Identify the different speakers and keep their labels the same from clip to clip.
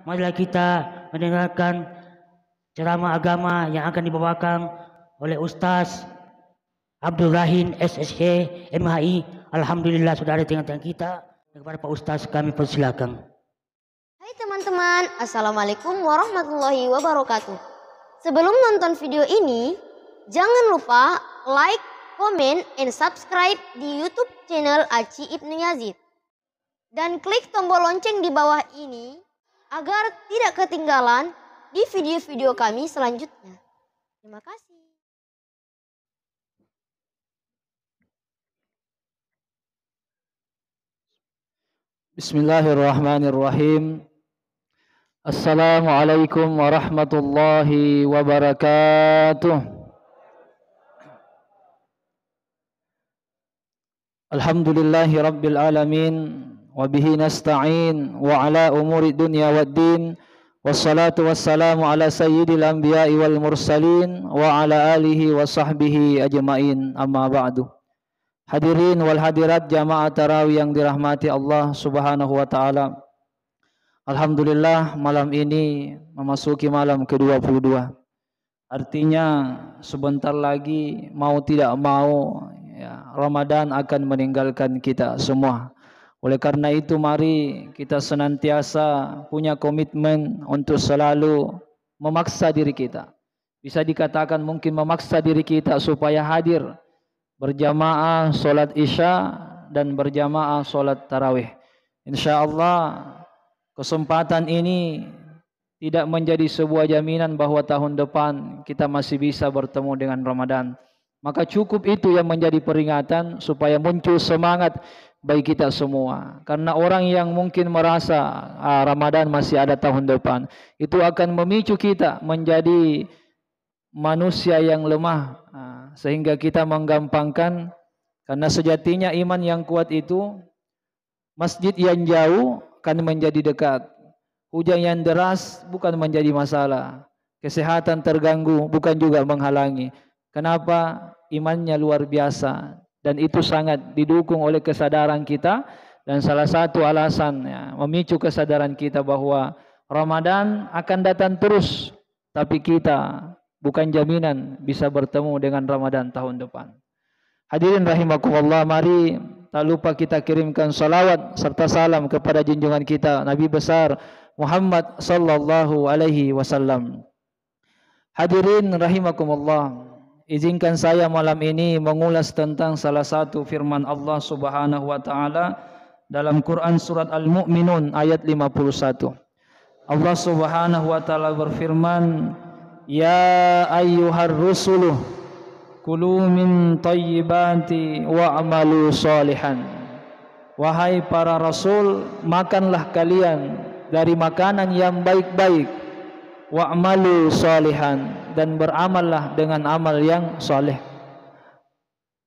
Speaker 1: marilah kita mendengarkan ceramah agama yang akan dibawakan oleh Ustaz Abdul Rahim SSH MHI. Alhamdulillah sudah ada tengah-tengah kita. Kepada Pak Ustaz kami persilakan.
Speaker 2: Hai teman-teman, Assalamualaikum warahmatullahi wabarakatuh. Sebelum nonton video ini, jangan lupa like, comment, and subscribe di YouTube channel Aci Ibnu Yazid. Dan klik tombol lonceng di bawah ini agar tidak ketinggalan di video-video kami selanjutnya. Terima kasih.
Speaker 3: Bismillahirrahmanirrahim. Assalamualaikum warahmatullahi wabarakatuh. Alhamdulillahi rabbil alamin. Wabihi nasta'in wa ala umuri dunya waddin. Wassalatu wassalamu ala sayyidil anbiya'i wal mursalin wa ala alihi wa sahbihi ajma'in. Amma ba'du. Hadirin wal hadirat jamaah tarawih yang dirahmati Allah Subhanahu wa taala. Alhamdulillah malam ini memasuki malam ke-22. Artinya sebentar lagi mau tidak mau ya, Ramadan akan meninggalkan kita semua. Oleh karena itu mari kita senantiasa punya komitmen untuk selalu memaksa diri kita. Bisa dikatakan mungkin memaksa diri kita supaya hadir berjamaah solat isya dan berjamaah solat tarawih. InsyaAllah kesempatan ini tidak menjadi sebuah jaminan bahwa tahun depan kita masih bisa bertemu dengan Ramadan. Maka cukup itu yang menjadi peringatan supaya muncul semangat bagi kita semua. Karena orang yang mungkin merasa Ramadan masih ada tahun depan, itu akan memicu kita menjadi manusia yang lemah, sehingga kita menggampangkan. Karena sejatinya iman yang kuat itu, masjid yang jauh akan menjadi dekat, hujan yang deras bukan menjadi masalah, kesehatan terganggu bukan juga menghalangi. Kenapa? Imannya luar biasa, dan itu sangat didukung oleh kesadaran kita. Dan salah satu alasan memicu kesadaran kita bahwa Ramadan akan datang terus, tapi kita bukan jaminan bisa bertemu dengan Ramadan tahun depan. Hadirin rahimakumullah, mari tak lupa kita kirimkan salawat serta salam kepada junjungan kita Nabi besar Muhammad sallallahu alaihi wasallam. Hadirin rahimakumullah, izinkan saya malam ini mengulas tentang salah satu firman Allah Subhanahu wa taala dalam Quran surat Al-Mu'minun ayat 51. Allah Subhanahu wa taala berfirman, "Ya ayyuhar rusuluh kulu min thayyibati wa'malu sholihan." Wahai para rasul, makanlah kalian dari makanan yang baik-baik, wa'malu sholihan, dan beramallah dengan amal yang soleh.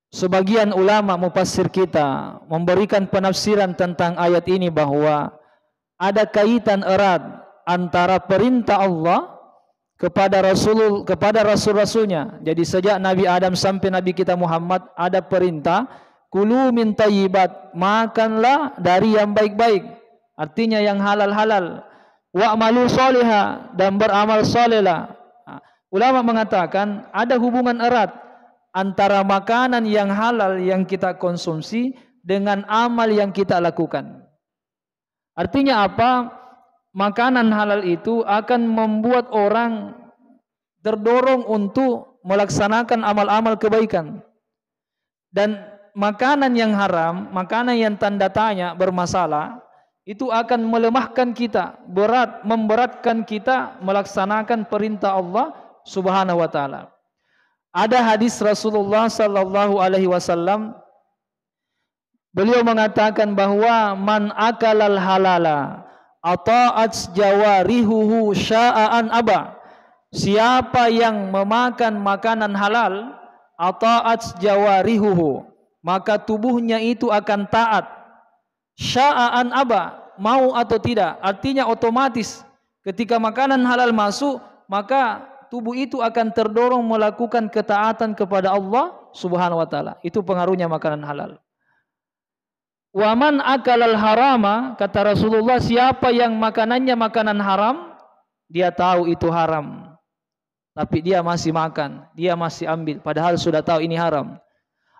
Speaker 3: Sebagian ulama mufassir kita memberikan penafsiran tentang ayat ini bahwa ada kaitan erat antara perintah Allah kepada rasul-rasulnya. Jadi sejak Nabi Adam sampai Nabi kita Muhammad ada perintah, kulu min thayyibat, makanlah dari yang baik-baik, artinya yang halal-halal, wa'malu sholiha, dan beramal solehlah. Ulama mengatakan ada hubungan erat antara makanan yang halal yang kita konsumsi dengan amal yang kita lakukan. Artinya apa? Makanan halal itu akan membuat orang terdorong untuk melaksanakan amal-amal kebaikan. Dan makanan yang haram, makanan yang tanda tanya, bermasalah, itu akan melemahkan kita, memberatkan kita melaksanakan perintah Allah Subhanahu wa taala. Ada hadis Rasulullah sallallahu alaihi wasallam, beliau mengatakan bahwa man akalal halala ata'at jawarihuhu sya'an aba. Siapa yang memakan makanan halal, ata'at jawarihuhu, maka tubuhnya itu akan taat, sya'an aba, mau atau tidak. Artinya otomatis ketika makanan halal masuk, maka tubuh itu akan terdorong melakukan ketaatan kepada Allah Subhanahu wa taala. Itu pengaruhnya makanan halal. Waman akalal harama, kata Rasulullah, siapa yang makanannya makanan haram, dia tahu itu haram, tapi dia masih makan, dia masih ambil, padahal sudah tahu ini haram.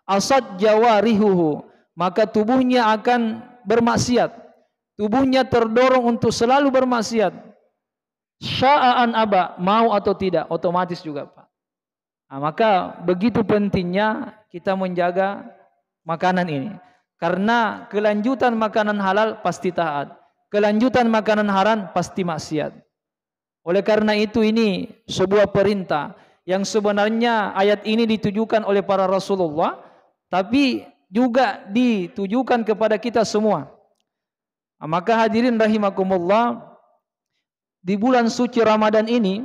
Speaker 3: Asad jawarihuhu, maka tubuhnya akan bermaksiat, tubuhnya terdorong untuk selalu bermaksiat. Sya'an aba, mau atau tidak, otomatis juga Pak. Nah, maka begitu pentingnya kita menjaga makanan ini. Karena kelanjutan makanan halal pasti taat, kelanjutan makanan haram pasti maksiat. Oleh karena itu ini sebuah perintah yang sebenarnya ayat ini ditujukan oleh para Rasulullah, tapi juga ditujukan kepada kita semua. Nah, maka hadirin rahimakumullah, di bulan suci Ramadan ini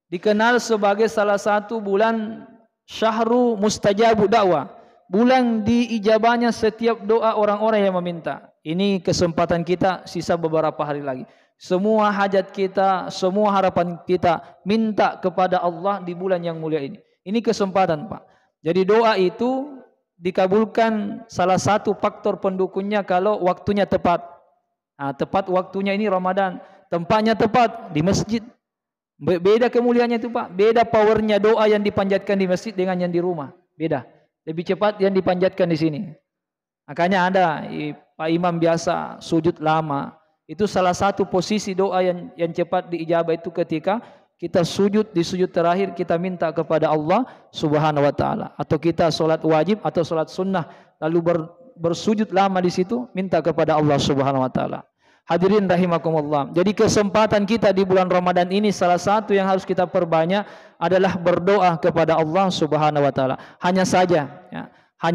Speaker 3: dikenal sebagai salah satu bulan syahru mustajabu da'wah, bulan diijabahnya setiap doa orang-orang yang meminta. Ini kesempatan kita, sisa beberapa hari lagi. Semua hajat kita, semua harapan kita minta kepada Allah di bulan yang mulia ini. Ini kesempatan Pak. Jadi doa itu dikabulkan, salah satu faktor pendukungnya kalau waktunya tepat. Nah, tepat waktunya ini Ramadan, tempatnya tepat di masjid. Beda kemuliaannya itu Pak, beda powernya doa yang dipanjatkan di masjid dengan yang di rumah, beda. Lebih cepat yang dipanjatkan di sini. Makanya ada Pak Imam biasa sujud lama. Itu salah satu posisi doa yang cepat diijabah itu ketika kita sujud, di sujud terakhir kita minta kepada Allah Subhanahu wa taala, atau kita salat wajib atau salat sunnah lalu bersujud lama di situ minta kepada Allah Subhanahu wa taala. Hadirin rahimakumullah. Jadi kesempatan kita di bulan Ramadan ini salah satu yang harus kita perbanyak adalah berdoa kepada Allah Subhanahu wa taala. Hanya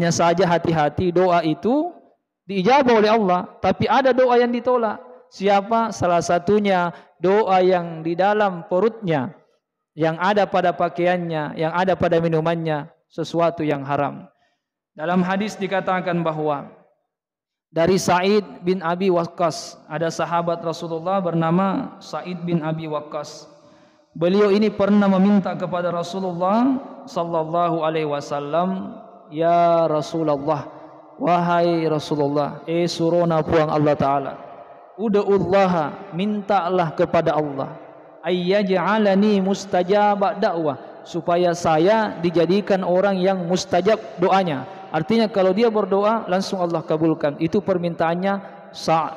Speaker 3: saja hati-hati, doa itu diijabah oleh Allah, tapi ada doa yang ditolak. Siapa? Salah satunya doa yang di dalam perutnya, yang ada pada pakaiannya, yang ada pada minumannya, sesuatu yang haram. Dalam hadis dikatakan bahwa dari Sa'id bin Abi Waqqas, ada sahabat Rasulullah bernama Sa'id bin Abi Waqqas. Beliau ini pernah meminta kepada Rasulullah sallallahu alaihi wasallam, "Ya Rasulullah, wahai Rasulullah, surona puang Allah taala. Ud'ullaha, mintalah kepada Allah, ayyaj'alani mustajaba da'wah, supaya saya dijadikan orang yang mustajab doanya." Artinya kalau dia berdoa langsung Allah kabulkan. Itu permintaannya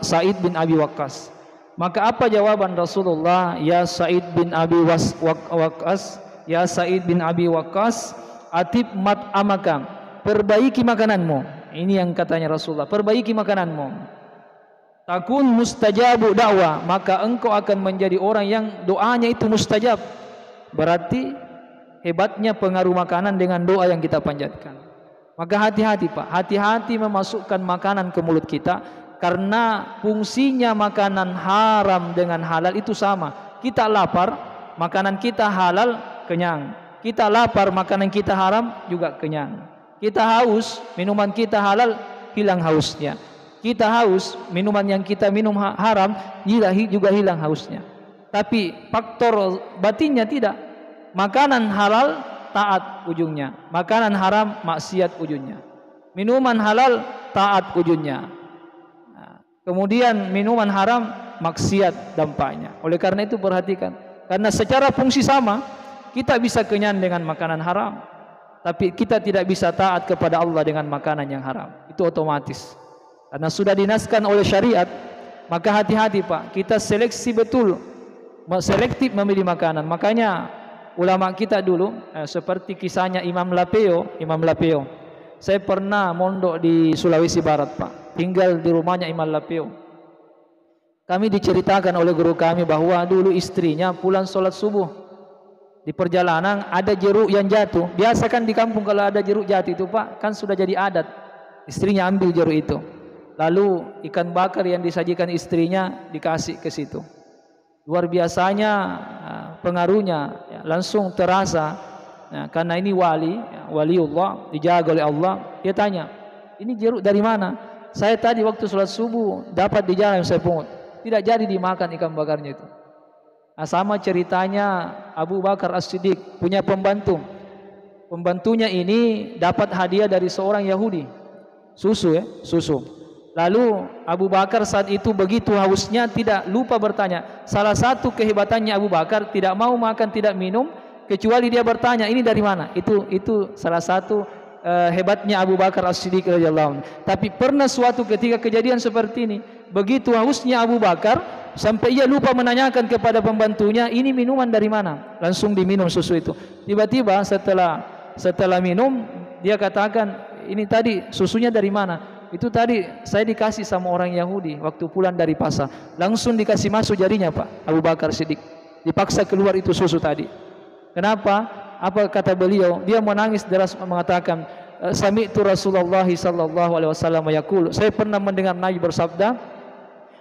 Speaker 3: Sa'id bin Abi Waqqas. Maka apa jawaban Rasulullah? Ya Sa'id bin Abi Waqqas, ya Sa'id bin Abi Waqqas, atib mat'amaka, perbaiki makananmu. Ini yang katanya Rasulullah, perbaiki makananmu. Takun mustajabu da'wah, maka engkau akan menjadi orang yang doanya itu mustajab. Berarti hebatnya pengaruh makanan dengan doa yang kita panjatkan. Maka hati-hati Pak, hati-hati memasukkan makanan ke mulut kita, karena fungsinya makanan haram dengan halal itu sama. Kita lapar, makanan kita halal, kenyang. Kita lapar, makanan kita haram, juga kenyang. Kita haus, minuman kita halal, hilang hausnya. Kita haus, minuman yang kita minum haram, juga hilang hausnya. Tapi faktor batinnya tidak. Makanan halal taat ujungnya, makanan haram maksiat ujungnya. Minuman halal taat ujungnya, kemudian minuman haram maksiat dampaknya. Oleh karena itu perhatikan, karena secara fungsi sama, kita bisa kenyang dengan makanan haram, tapi kita tidak bisa taat kepada Allah dengan makanan yang haram. Itu otomatis, karena sudah dinaskan oleh syariat. Maka hati-hati Pak, kita seleksi betul, selektif memilih makanan. Makanya ulama kita dulu, seperti kisahnya Imam Lapeo. Saya pernah mondok di Sulawesi Barat Pak, tinggal di rumahnya Imam Lapeo. Kami diceritakan oleh guru kami bahwa dulu istrinya pulang sholat subuh, di perjalanan ada jeruk yang jatuh. Biasa kan di kampung kalau ada jeruk jatuh itu Pak, kan sudah jadi adat, istrinya ambil jeruk itu, lalu ikan bakar yang disajikan istrinya dikasih ke situ. Luar biasanya pengaruhnya, langsung terasa. Karena ini waliullah, dijaga oleh Allah. Dia tanya, ini jeruk dari mana? Saya tadi waktu sholat subuh dapat di jalan, saya pungut. Tidak jadi dimakan ikan bakarnya itu. Sama ceritanya Abu Bakar As-Siddiq punya pembantu. Pembantunya ini dapat hadiah dari seorang Yahudi. Susu ya, susu. Lalu Abu Bakar saat itu begitu hausnya tidak lupa bertanya. Salah satu kehebatannya Abu Bakar tidak mau makan, tidak minum kecuali dia bertanya, ini dari mana? Itu salah satu hebatnya Abu Bakar As-Siddiq radhiyallahu anhu. Tapi pernah suatu ketika kejadian seperti ini. Begitu hausnya Abu Bakar sampai ia lupa menanyakan kepada pembantunya, ini minuman dari mana? Langsung diminum susu itu. Tiba-tiba setelah minum dia katakan, ini tadi susunya dari mana? Itu tadi saya dikasih sama orang Yahudi waktu pulang dari pasar. Langsung dikasih masuk jarinya Pak Abu Bakar Siddiq. Dipaksa keluar itu susu tadi. Kenapa? Apa kata beliau? Dia menangis deras mengatakan, sami'tu Rasulullah sallallahu alaihi wasallam yaqul. Saya pernah mendengar Nabi bersabda,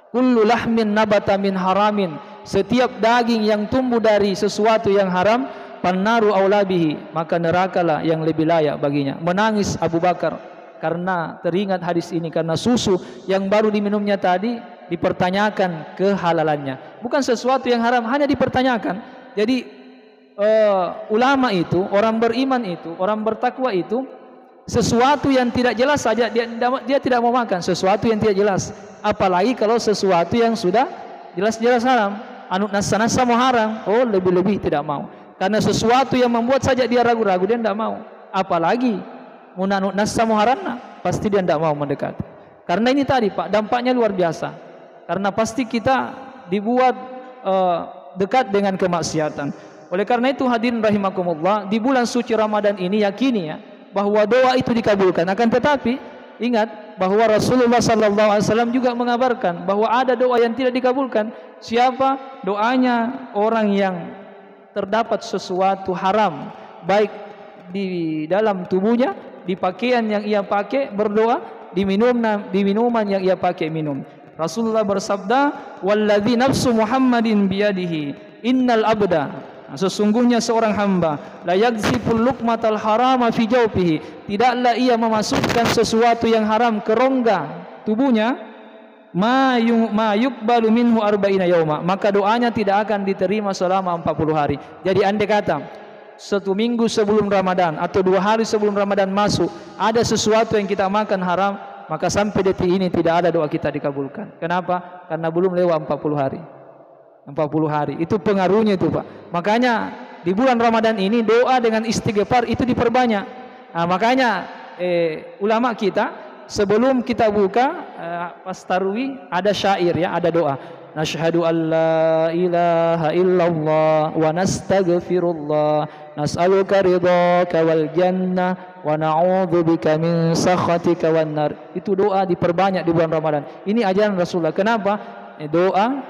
Speaker 3: kullu lahmin nabata min haramin. Setiap daging yang tumbuh dari sesuatu yang haram, pannaru aula bihi, maka nerakalah yang lebih layak baginya. Menangis Abu Bakar karena teringat hadis ini, karena susu yang baru diminumnya tadi dipertanyakan kehalalannya. Bukan sesuatu yang haram, hanya dipertanyakan. Jadi ulama itu, orang beriman itu, orang bertakwa itu, sesuatu yang tidak jelas saja dia tidak mau makan, sesuatu yang tidak jelas. Apalagi kalau sesuatu yang sudah jelas-jelas haram, anut nasa-nasa mau haram, oh lebih-lebih tidak mau. Karena sesuatu yang membuat saja dia ragu-ragu, dia tidak mau. Apalagi munanut nasa muharanna, pasti dia tidak mau mendekat. Karena ini tadi Pak, dampaknya luar biasa. Karena pasti kita dibuat dekat dengan kemaksiatan. Oleh karena itu hadirin rahimakumullah, di bulan suci Ramadan ini yakini ya bahwa doa itu dikabulkan. Akan tetapi ingat bahwa Rasulullah sallallahu alaihi wasallam juga mengabarkan bahwa ada doa yang tidak dikabulkan. Siapa? Doanya orang yang terdapat sesuatu haram baik di dalam tubuhnya, di pakaian yang ia pakai berdoa, di minuman yang ia pakai minum. Rasulullah bersabda, "Walladzi nafsu Muhammadin biyadihi, innal abda." Sesungguhnya seorang hamba la yaghziful luqmatal harama fi jawfihi, tidaklah ia memasukkan sesuatu yang haram ke rongga tubuhnya, ma yuqbalu minhu arba'ina yauma, maka doanya tidak akan diterima selama 40 hari. Jadi andai kata 1 minggu sebelum Ramadan atau 2 hari sebelum Ramadan masuk ada sesuatu yang kita makan haram, maka sampai detik ini tidak ada doa kita dikabulkan. Kenapa? Karena belum lewat 40 hari. 40 hari itu pengaruhnya itu Pak. Makanya di bulan Ramadan ini doa dengan istighfar itu diperbanyak. Nah, makanya ulama kita sebelum kita buka pas tarawih ada syair ya, ada doa. Nashhadu an la ilaha illallah wa nastaghfirullah nas'aluka ridhaka wal jannah wa na'udzubika min sakhatika wan nar. Itu doa diperbanyak di bulan Ramadan. Ini ajaran Rasulullah. Kenapa? Doa,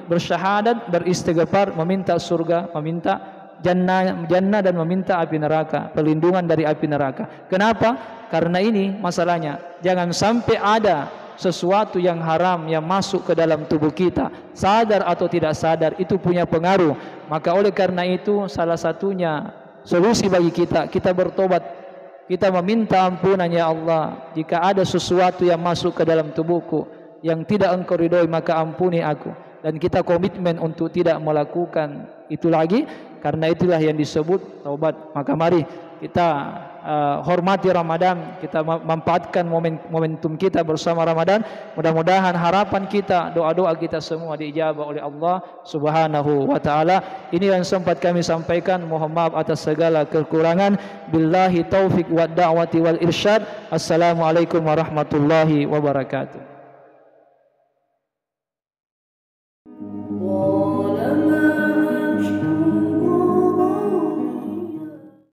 Speaker 3: bersyahadat, beristighfar, meminta surga, meminta jannah dan meminta api neraka, perlindungan dari api neraka. Kenapa? Karena ini masalahnya. Jangan sampai ada sesuatu yang haram yang masuk ke dalam tubuh kita, sadar atau tidak sadar, itu punya pengaruh. Maka oleh karena itu salah satunya solusi bagi kita bertobat, kita meminta ampunan, ya Allah, jika ada sesuatu yang masuk ke dalam tubuhku yang tidak Engkau ridhoi, maka ampuni aku. Dan kita komitmen untuk tidak melakukan itu lagi. Karena itulah yang disebut taubat. Maka mari kita hormati Ramadan, kita manfaatkan momentum kita bersama Ramadan. Mudah-mudahan harapan kita, doa-doa kita semua diijabah oleh Allah Subhanahu wa taala. Ini yang sempat kami sampaikan. Mohon maaf atas segala kekurangan. Billahi taufik wa da'wati wal irsyad. Assalamualaikum warahmatullahi wabarakatuh.